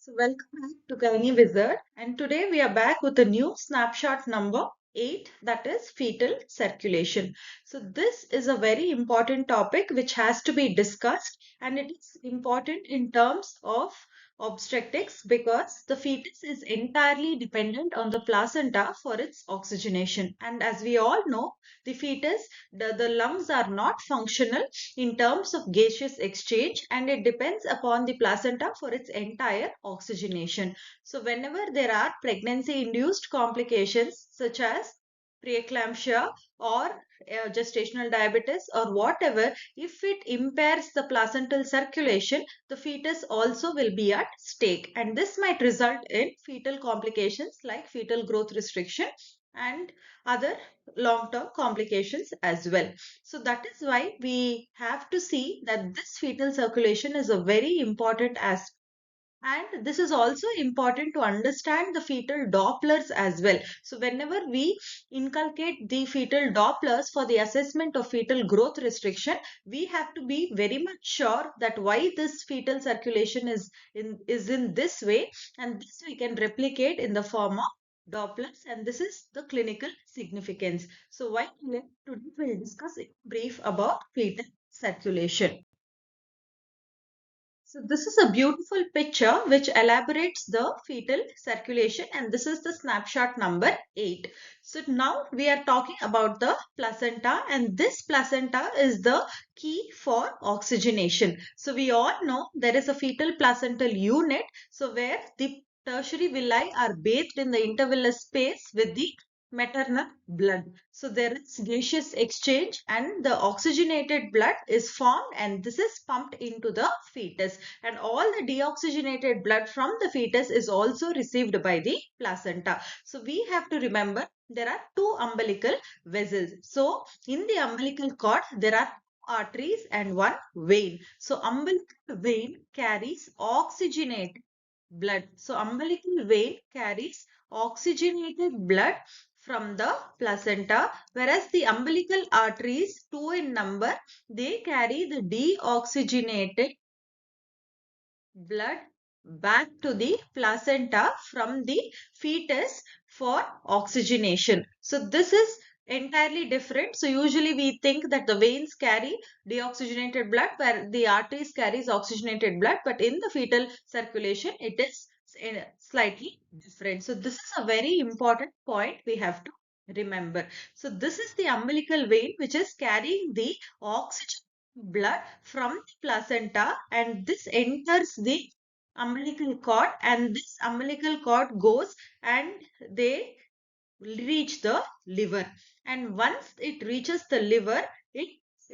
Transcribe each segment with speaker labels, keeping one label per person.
Speaker 1: So welcome back to Gynae Wizard, and today we are back with a new snapshot number 8, that is fetal circulation. So this is a very important topic which has to be discussed, and it is important in terms of obstetrics because the fetus is entirely dependent on the placenta for its oxygenation. And as we all know, the fetus, the lungs are not functional in terms of gaseous exchange, and it depends upon the placenta for its entire oxygenation. So whenever there are pregnancy induced complications such as preeclampsia or gestational diabetes or whatever, if it impairs the placental circulation, the fetus also will be at stake, and this might result in fetal complications like fetal growth restriction and other long-term complications as well. So that is why we have to see that this fetal circulation is a very important aspect. And this is also important to understand the fetal Dopplers as well. So whenever we inculcate the fetal Dopplers for the assessment of fetal growth restriction, we have to be very much sure that why this fetal circulation is in this way, and this we can replicate in the form of Dopplers, and this is the clinical significance. So why today we'll discuss in brief about fetal circulation. So this is a beautiful picture which elaborates the fetal circulation, and this is the snapshot number 8. So now we are talking about the placenta, and this placenta is the key for oxygenation. So we all know there is a fetal placental unit, so where the tertiary villi are bathed in the intervillous space with the maternal blood. So there is gaseous exchange and the oxygenated blood is formed, and this is pumped into the fetus, and all the deoxygenated blood from the fetus is also received by the placenta. So we have to remember there are two umbilical vessels. So in the umbilical cord there are arteries and one vein. So umbilical vein carries oxygenated blood. So umbilical vein carries oxygenated blood from the placenta, whereas the umbilical arteries, two in number, they carry the deoxygenated blood back to the placenta from the fetus for oxygenation. So this is entirely different. So usually we think that the veins carry deoxygenated blood where the arteries carries oxygenated blood, but in the fetal circulation it is slightly different. So this is a very important point we have to remember. So this is the umbilical vein which is carrying the oxygen blood from the placenta, and this enters the umbilical cord, and this umbilical cord goes and they reach the liver, and once it reaches the liver, it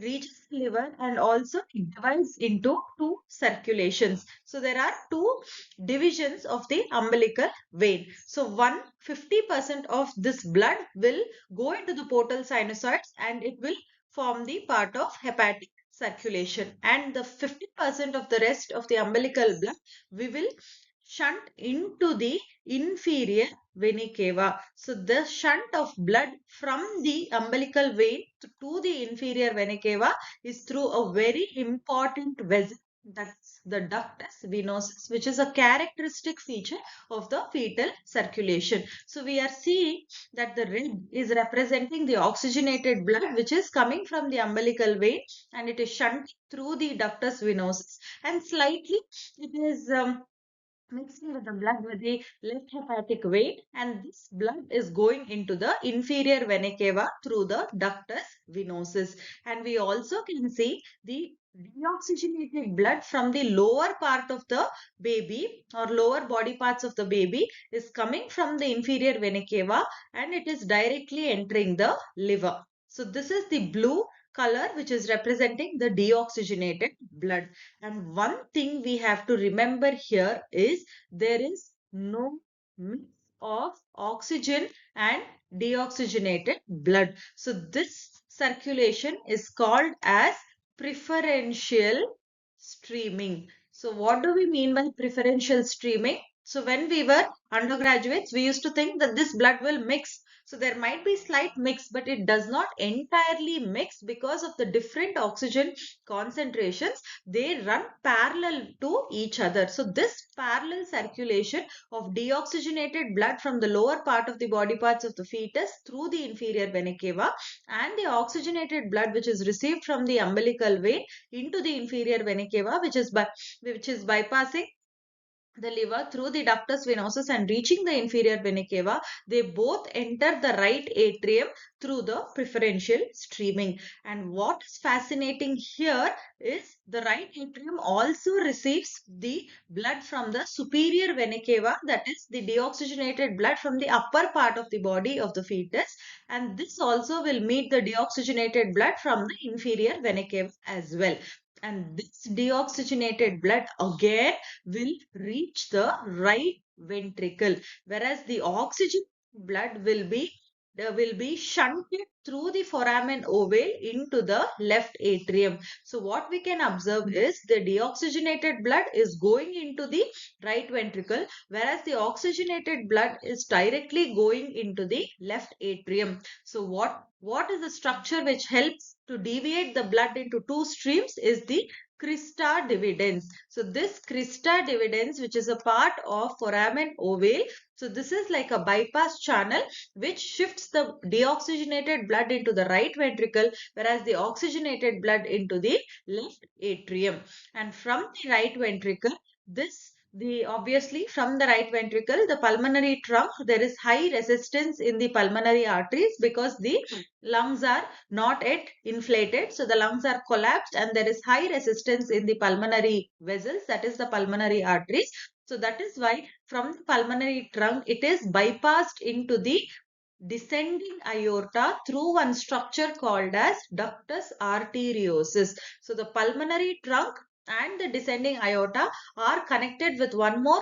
Speaker 1: reaches the liver and also it divides into two circulations. So there are two divisions of the umbilical vein. So 50% of this blood will go into the portal sinusoids and it will form the part of hepatic circulation, and the 50% of the rest of the umbilical blood we will shunt into the inferior vena cava. So the shunt of blood from the umbilical vein to the inferior vena cava is through a very important vessel, that's the ductus venosus, which is a characteristic feature of the fetal circulation. So we are seeing that the red is representing the oxygenated blood which is coming from the umbilical vein, and it is shunted through the ductus venosus, and slightly it is mixing with the blood with the left hepatic vein, and this blood is going into the inferior vena cava through the ductus venosus. And we also can see the deoxygenated blood from the lower part of the baby or lower body parts of the baby is coming from the inferior vena cava, and it is directly entering the liver. So this is the blue color which is representing the deoxygenated blood. And one thing we have to remember here is there is no mix of oxygen and deoxygenated blood. So this circulation is called as preferential streaming. So what do we mean by preferential streaming? So when we were undergraduates, we used to think that this blood will mix. So there might be slight mix, but it does not entirely mix because of the different oxygen concentrations. They run parallel to each other. So this parallel circulation of deoxygenated blood from the lower part of the body parts of the fetus through the inferior vena cava and the oxygenated blood which is received from the umbilical vein into the inferior vena cava, which is bypassing the liver through the ductus venosus and reaching the inferior vena cava, they both enter the right atrium through the preferential streaming. And what is fascinating here is the right atrium also receives the blood from the superior vena cava, that is the deoxygenated blood from the upper part of the body of the fetus, and this also will meet the deoxygenated blood from the inferior vena cava as well. And this deoxygenated blood again will reach the right ventricle, whereas the oxygen blood will be shunted through the foramen ovale into the left atrium. So what we can observe is the deoxygenated blood is going into the right ventricle, whereas the oxygenated blood is directly going into the left atrium. So what is the structure which helps to deviate the blood into two streams is the crista dividens. So this crista dividens, which is a part of foramen ovale, so this is like a bypass channel which shifts the deoxygenated blood into the right ventricle, whereas the oxygenated blood into the left atrium. And from the right ventricle, the obviously from the right ventricle, the pulmonary trunk, there is high resistance in the pulmonary arteries because the lungs are not yet inflated. So the lungs are collapsed and there is high resistance in the pulmonary vessels, that is the pulmonary arteries. So that is why from the pulmonary trunk, it is bypassed into the descending aorta through one structure called as ductus arteriosus. So the pulmonary trunk and the descending aorta are connected with one more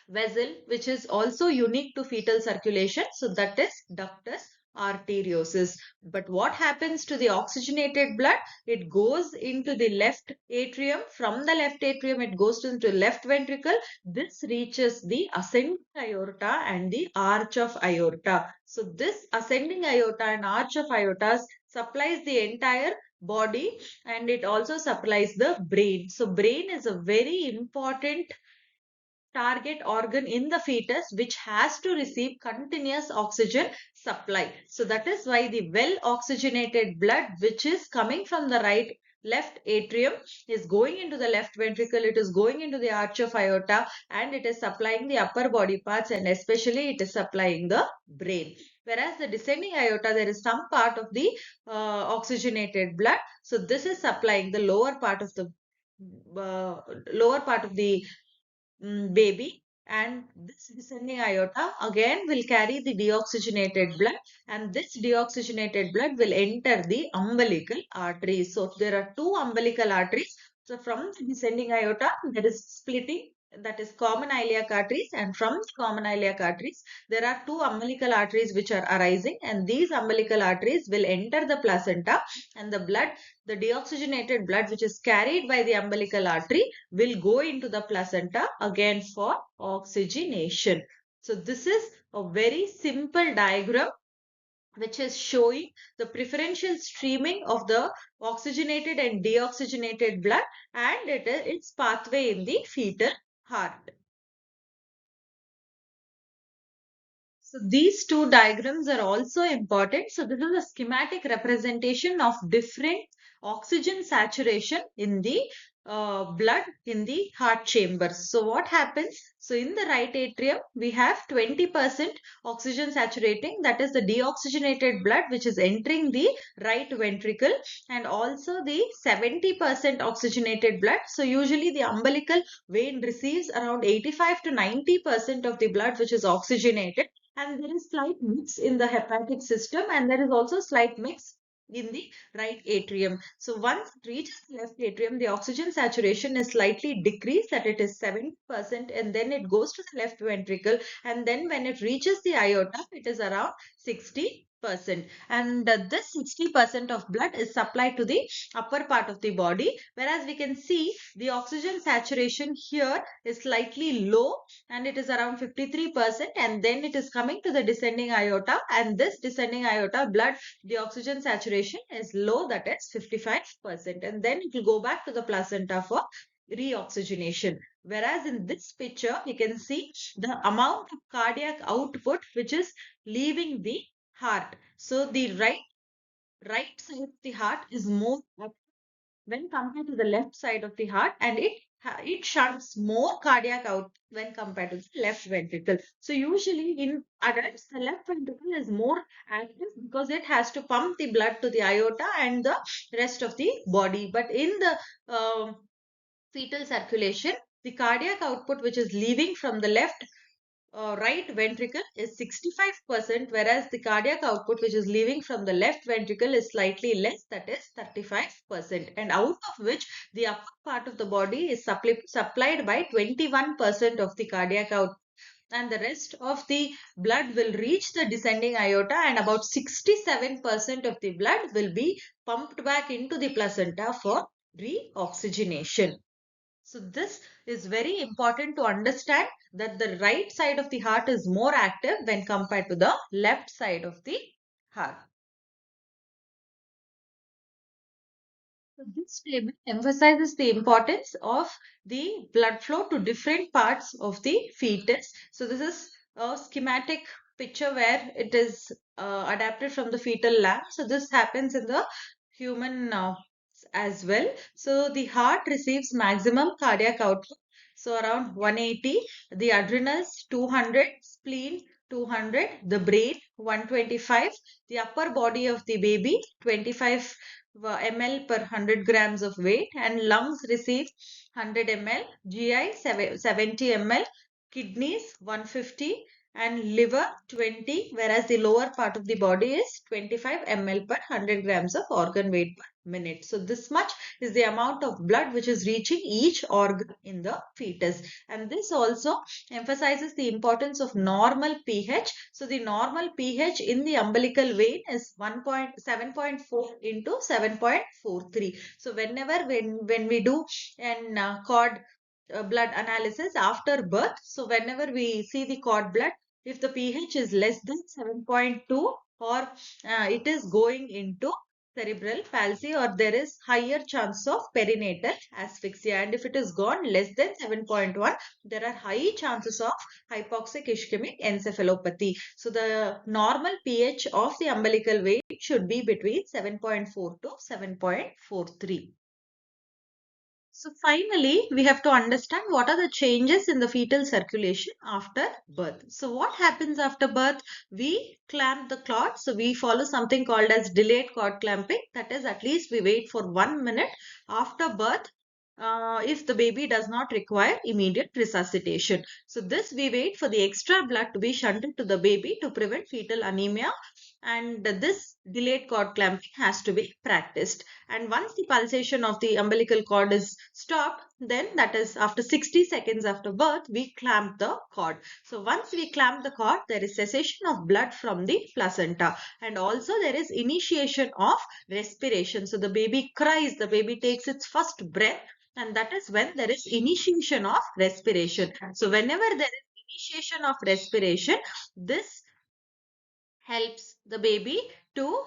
Speaker 1: vessel which is also unique to fetal circulation. So that is ductus arteriosus. But what happens to the oxygenated blood? It goes into the left atrium. From the left atrium, it goes into left ventricle. This reaches the ascending aorta and the arch of aorta. So this ascending aorta and arch of aorta supplies the entire body and it also supplies the brain. So brain is a very important target organ in the fetus which has to receive continuous oxygen supply. So that is why the well oxygenated blood which is coming from the left atrium is going into the left ventricle, it is going into the arch of aorta and it is supplying the upper body parts and especially it is supplying the brain. Whereas the descending aorta, there is some part of the oxygenated blood. So this is supplying the uh, lower part of the baby, and this descending aorta again will carry the deoxygenated blood and this deoxygenated blood will enter the umbilical arteries. So there are two umbilical arteries. So from the descending aorta there is splitting, that is common iliac arteries, and from the common iliac arteries there are two umbilical arteries which are arising and these umbilical arteries will enter the placenta and the deoxygenated blood which is carried by the umbilical artery will go into the placenta again for oxygenation. So this is a very simple diagram which is showing the preferential streaming of the oxygenated and deoxygenated blood and its pathway in the fetal heart. So these two diagrams are also important. So this is a schematic representation of different oxygen saturation in the blood in the heart chambers. So what happens? So in the right atrium, we have 20% oxygen saturating, that is the deoxygenated blood which is entering the right ventricle, and also the 70% oxygenated blood. So usually the umbilical vein receives around 85 to 90% of the blood which is oxygenated, and there is slight mix in the hepatic system and there is also slight mix in the right atrium. So once it reaches the left atrium, the oxygen saturation is slightly decreased, that it is 70%, and then it goes to the left ventricle, and then when it reaches the aorta, it is around 60%. and this 60% of blood is supplied to the upper part of the body, whereas we can see the oxygen saturation here is slightly low and it is around 53%, and then it is coming to the descending aorta, and this descending aorta blood, the oxygen saturation is low, that is 55%, and then it will go back to the placenta for reoxygenation. Whereas in this picture, you can see the amount of cardiac output which is leaving the heart. So the right side of the heart is more active when compared to the left side of the heart, and it shunts more cardiac out when compared to the left ventricle. So usually in adults, the left ventricle is more active because it has to pump the blood to the aorta and the rest of the body. But in the fetal circulation, the cardiac output which is leaving from the right ventricle is 65%, whereas the cardiac output which is leaving from the left ventricle is slightly less, that is 35%, and out of which the upper part of the body is supplied by 21% of the cardiac output, and the rest of the blood will reach the descending aorta, and about 67% of the blood will be pumped back into the placenta for reoxygenation. So this is very important to understand that the right side of the heart is more active when compared to the left side of the heart. So this table emphasizes the importance of the blood flow to different parts of the fetus. So this is a schematic picture where it is adapted from the fetal lab. So this happens in the human as well. So the heart receives maximum cardiac output, so around 180, the adrenals 200, spleen 200, the brain 125, the upper body of the baby 25 ml per 100 grams of weight, and lungs receive 100 ml, GI 70 ml, kidneys 150, and liver 20, whereas the lower part of the body is 25 ml per 100 grams of organ weight per minute. So this much is the amount of blood which is reaching each organ in the fetus, and this also emphasizes the importance of normal pH. So the normal pH in the umbilical vein is 7.4 into 7.43. So when we do an cord blood analysis after birth, so whenever we see the cord blood, if the pH is less than 7.2, or it is going into cerebral palsy, or there is higher chance of perinatal asphyxia, and if it is gone less than 7.1, there are high chances of hypoxic ischemic encephalopathy. So the normal pH of the umbilical vein should be between 7.4 to 7.43. So finally, we have to understand what are the changes in the fetal circulation after birth. So what happens after birth? We clamp the cord. So we follow something called as delayed cord clamping. That is, at least we wait for 1 minute after birth if the baby does not require immediate resuscitation. So this we wait for the extra blood to be shunted to the baby to prevent fetal anemia, and this delayed cord clamping has to be practiced. And once the pulsation of the umbilical cord is stopped, then that is after 60 seconds after birth, we clamp the cord. So once we clamp the cord, there is cessation of blood from the placenta, and also there is initiation of respiration. So the baby cries, the baby takes its first breath, and that is when there is initiation of respiration. So whenever there is initiation of respiration, this helps the baby to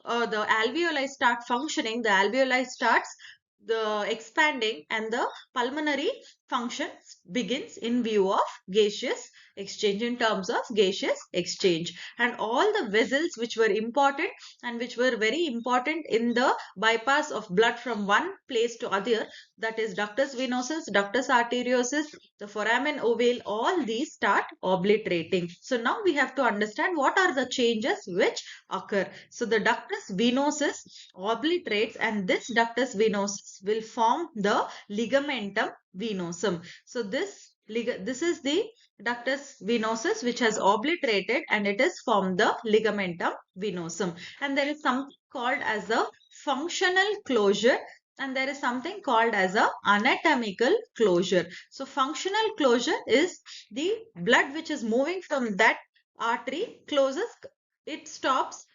Speaker 1: the alveoli start functioning, the alveoli starts the expanding, and the pulmonary function begins in view of gaseous exchange, in terms of gaseous exchange, and all the vessels which were important and which were very important in the bypass of blood from one place to other, that is ductus venosus, ductus arteriosus, the foramen ovale, all these start obliterating. So now we have to understand what are the changes which occur. So the ductus venosus obliterates, and this ductus venosus will form the ligamentum venosum. So this is the ductus venosus which has obliterated, and it is formed the ligamentum venosum. And there is something called as a functional closure, and there is something called as a anatomical closure. So functional closure is the blood which is moving from that artery closes, it stops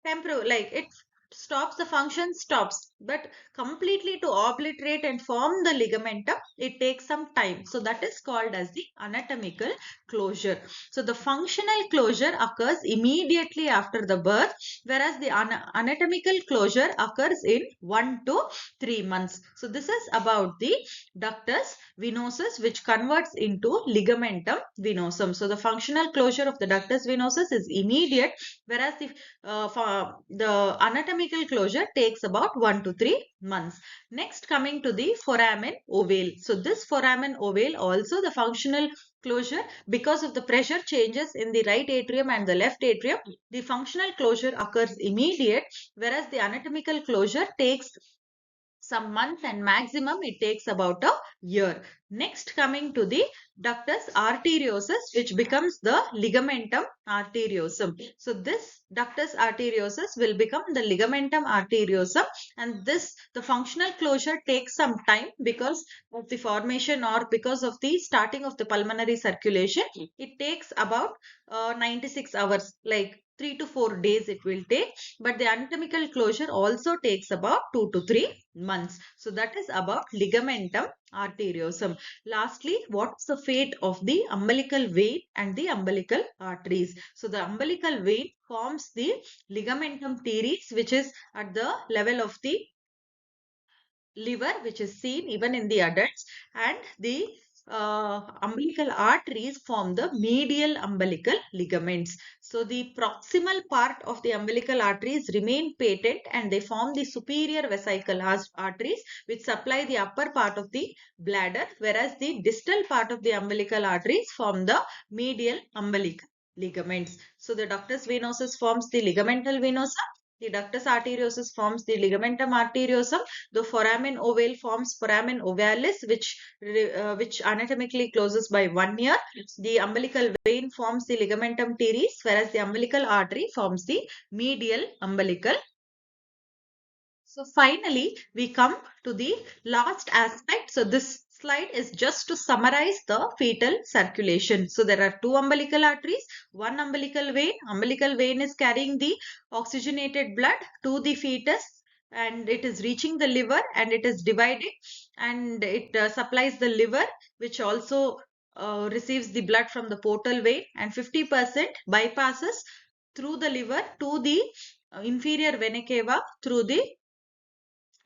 Speaker 1: like it stops, the function stops, but completely to obliterate and form the ligamentum, it takes some time. So that is called as the anatomical closure. So the functional closure occurs immediately after the birth, whereas the anatomical closure occurs in 1 to 3 months. So this is about the ductus venosus, which converts into ligamentum venosum. So the functional closure of the ductus venosus is immediate, whereas the anatomical closure takes about 1 to 3 months. Next, coming to the foramen ovale. So this foramen ovale also, the functional closure, because of the pressure changes in the right atrium and the left atrium, the functional closure occurs immediate, whereas the anatomical closure takes some months and maximum it takes about a year. Next, coming to the ductus arteriosus, which becomes the ligamentum arteriosum. So this ductus arteriosus will become the ligamentum arteriosum, and this, the functional closure takes some time because of the formation or because of the starting of the pulmonary circulation. It takes about 96 hours, like 3 to 4 days it will take, but the anatomical closure also takes about 2 to 3 months. So that is about ligamentum arteriosum. Lastly, what's the fate of the umbilical vein and the umbilical arteries? So the umbilical vein forms the ligamentum teres, which is at the level of the liver, which is seen even in the adults, and the umbilical arteries form the medial umbilical ligaments. So the proximal part of the umbilical arteries remain patent and they form the superior vesical arteries, which supply the upper part of the bladder, whereas the distal part of the umbilical arteries form the medial umbilical ligaments. So the ductus venosus forms the ligamental venosum, the ductus arteriosus forms the ligamentum arteriosum, the foramen ovale forms foramen ovalis, which anatomically closes by 1 year. The umbilical vein forms the ligamentum teres, whereas the umbilical artery forms the medial umbilical. So finally, we come to the last aspect. So this slide is just to summarize the fetal circulation. So there are two umbilical arteries, one umbilical vein. Umbilical vein is carrying the oxygenated blood to the fetus, and it is reaching the liver and it is dividing, and it supplies the liver, which also receives the blood from the portal vein, and 50% bypasses through the liver to the inferior vena cava through the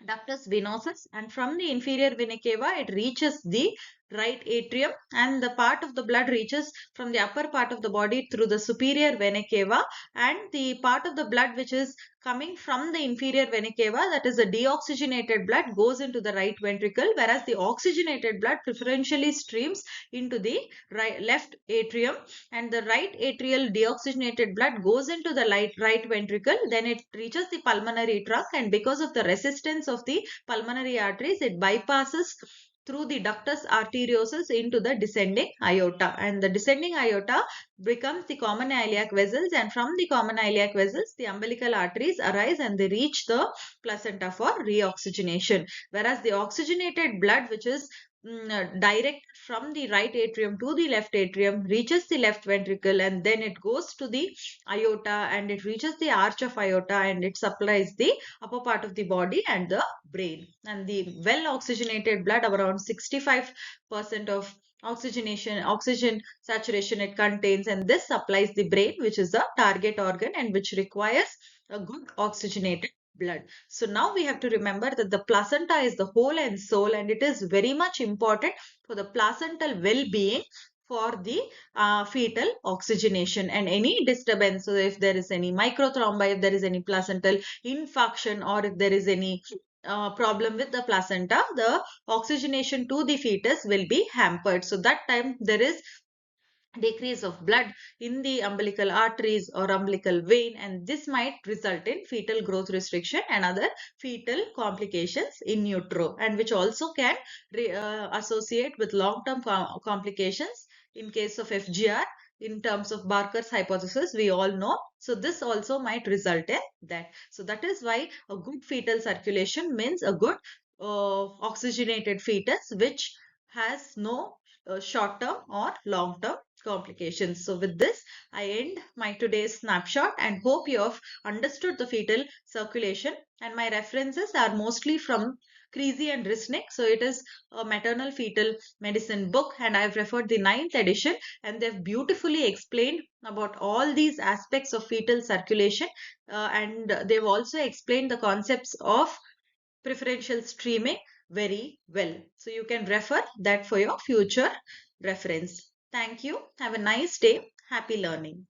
Speaker 1: ductus venosus, and from the inferior vena cava it reaches the right atrium, and the part of the blood reaches from the upper part of the body through the superior vena cava, and the part of the blood which is coming from the inferior vena cava, that is the deoxygenated blood, goes into the right ventricle, whereas the oxygenated blood preferentially streams into the left atrium, and the right atrial deoxygenated blood goes into the right ventricle, then it reaches the pulmonary trunk, and because of the resistance of the pulmonary arteries, it bypasses through the ductus arteriosus into the descending aorta, and the descending aorta becomes the common iliac vessels, and from the common iliac vessels the umbilical arteries arise and they reach the placenta for reoxygenation, whereas the oxygenated blood which is direct from the right atrium to the left atrium reaches the left ventricle, and then it goes to the aorta and it reaches the arch of aorta and it supplies the upper part of the body and the brain. And the well oxygenated blood, around 65% of oxygen saturation it contains, and this supplies the brain, which is the target organ and which requires a good oxygenated blood. So now we have to remember that the placenta is the whole and soul, and it is very much important for the placental well-being for the fetal oxygenation, and any disturbance. So if there is any microthrombi, if there is any placental infarction, or if there is any problem with the placenta, the oxygenation to the fetus will be hampered. So that time there is decrease of blood in the umbilical arteries or umbilical vein, and this might result in fetal growth restriction and other fetal complications in utero, and which also can associate with long-term complications in case of FGR. In terms of Barker's hypothesis, we all know. So this also might result in that. So that is why a good fetal circulation means a good oxygenated fetus, which has no short-term or long-term complications. So with this, I end my today's snapshot and hope you have understood the fetal circulation. And my references are mostly from Creasy and Resnik. So it is a maternal fetal medicine book, and I've referred the ninth edition, and they've beautifully explained about all these aspects of fetal circulation. And they've also explained the concepts of preferential streaming very well. So you can refer that for your future reference. Thank you. Have a nice day. Happy learning.